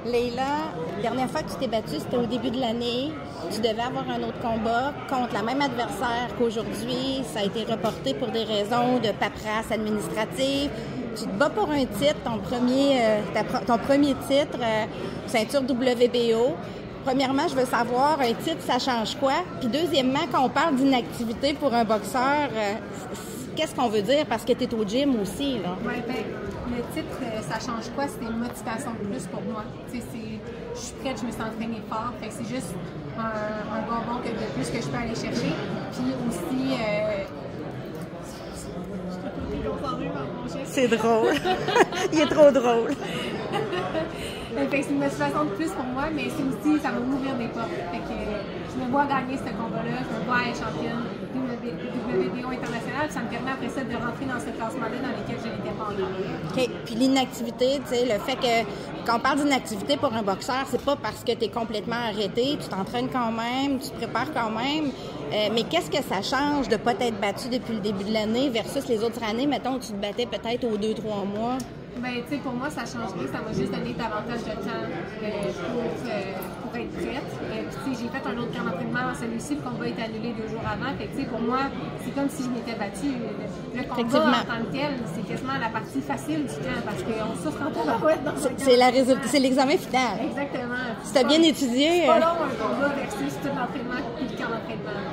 Leila, la dernière fois que tu t'es battue, c'était au début de l'année. Tu devais avoir un autre combat contre la même adversaire qu'aujourd'hui. Ça a été reporté pour des raisons de paperasse administrative. Tu te bats pour un titre, ton premier titre, ceinture WBO. Premièrement, je veux savoir, un titre, ça change quoi? Puis deuxièmement, quand on parle d'inactivité pour un boxeur, qu'est-ce qu'on veut dire? Parce que tu es au gym aussi, là. Oui, bien, le titre, ça change quoi? C'est une motivation de plus pour moi. Tu sais, je suis prête, je me suis entraînée fort. Fait que c'est juste un bonbon de plus que je peux aller chercher. Puis aussi, c'est drôle. Il est trop drôle. C'est une motivation de plus pour moi, mais c'est aussi, ça va m'ouvrir des portes. Fait que je me vois gagner ce combat-là, je me vois être championne WBO internationale, puis ça me permet après ça de rentrer dans ce classement-là dans lequel je n'étais pas encore. OK. Puis l'inactivité, tu sais, le fait que quand on parle d'inactivité pour un boxeur, c'est pas parce que tu es complètement arrêté, tu t'entraînes quand même, tu te prépares quand même. Mais qu'est-ce que ça change de ne pas t'être battu depuis le début de l'année versus les autres années, mettons, où tu te battais peut-être aux 2-3 mois? Ben, tu sais, pour moi, ça change rien. Ça m'a juste donné davantage de temps pour être prête. Puis, tu sais, j'ai fait un autre camp d'entraînement. Celui-ci, le combat est annulé 2 jours avant. Fait que, tu sais, pour moi, c'est comme si je m'étais battue. Le combat en tant que tel, c'est quasiment la partie facile du camp parce qu'on souffre en tabarouette dans le camp. C'est l'examen final. Exactement. Si t'as bien étudié. C'est pas long, un combat versus tout l'entraînement puis le camp d'entraînement.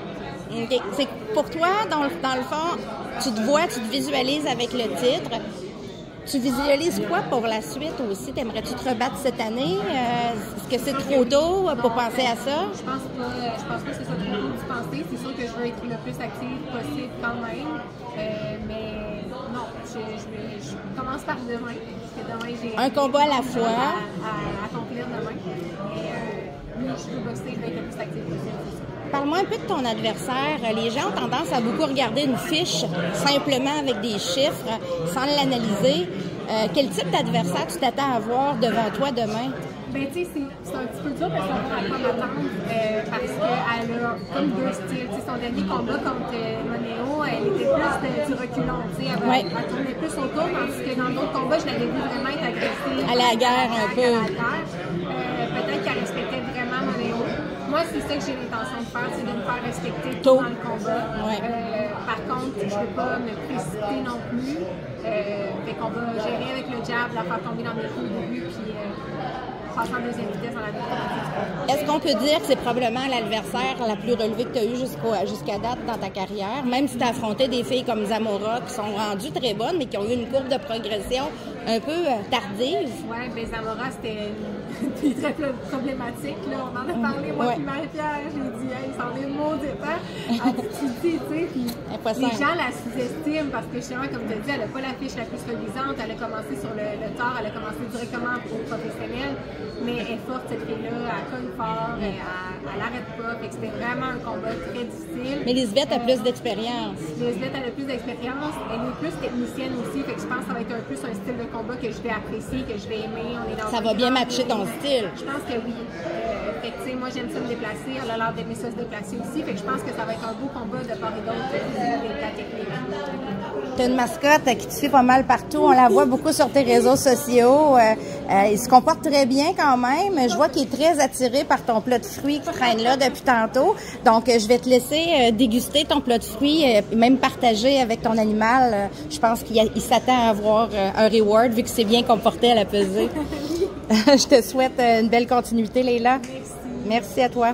Okay. C'est pour toi, dans le fond, tu te vois, tu te visualises avec le titre. Tu visualises quoi pour la suite aussi? T'aimerais-tu te rebattre cette année? Est-ce que c'est trop tôt pour penser à ça? Je pense pas que ce soit trop tôt d'y penser. C'est sûr que je veux être le plus active possible quand même. Mais non, je commence par demain. Parce que demain, j'ai un combat à la fois. À accomplir demain. Mais je veux boxer, je vais être le plus active possible. Parle-moi un peu de ton adversaire. Les gens ont tendance à beaucoup regarder une fiche simplement avec des chiffres, sans l'analyser. Quel type d'adversaire tu t'attends à voir devant toi demain? Ben, tu sais, c'est un petit peu dur de savoir à quoi m'attendre parce qu'elle a comme 2 styles. T'sais, son dernier combat contre Moneo, elle était plus du reculon. Elle tournait plus autour, tandis que dans d'autres combats, je l'avais vu vraiment être agressée. À la guerre, un peu. Peut-être qu'elle respectait vraiment Moneo. Moi, c'est ça que j'ai l'intention de faire, c'est de me faire respecter dans le combat. Ouais. Par contre, je ne veux pas me précipiter non plus. Fait qu'on va gérer avec le jab, la faire tomber dans mes coups au début, puis passer en deuxième vitesse dans la deuxième. Est-ce qu'on peut dire que c'est probablement l'adversaire la plus relevée que tu as eu jusqu'à date dans ta carrière, même si tu as affronté des filles comme Zamora qui sont rendues très bonnes, mais qui ont eu une courbe de progression un peu tardive? Oui, bien Zamora, c'était très problématique. Là. On en a parlé, moi et Marie-Pierre. J'ai dit, hey, ça en est maudit, hein? Tu sais, puis les gens la sous-estiment parce que justement, comme tu as dit, elle n'a pas la fiche la plus reluisante. Elle a commencé sur le tard, elle a commencé directement au professionnel. Mais elle est forte, cette fille-là, elle cogne fort, elle n'arrête pas. Fait que c'était vraiment un combat très difficile. Mais Lisbeth a plus d'expérience. Lisbeth a plus d'expérience. Elle est plus technicienne aussi. Fait que je pense que ça va être un peu un style de combat que je vais apprécier, que je vais aimer. On est dans ça va bien matcher ton style. Je pense que oui. Fait que, tu sais, moi, j'aime ça me déplacer. Elle a l'air d'aimer ça se déplacer aussi. Fait que je pense que ça va être un beau combat de part et d'autre de la technique. Tu as une mascotte qui te suit pas mal partout. On la voit beaucoup sur tes réseaux sociaux. Il se comporte très bien quand même. Je vois qu'il est très attiré par ton plat de fruits qui traîne là depuis tantôt. Donc, je vais te laisser déguster ton plat de fruits et même partager avec ton animal. Je pense qu'il s'attend à avoir un reward vu que c'est bien comporté à la pesée. Je te souhaite une belle continuité, Leila. Merci. Merci à toi.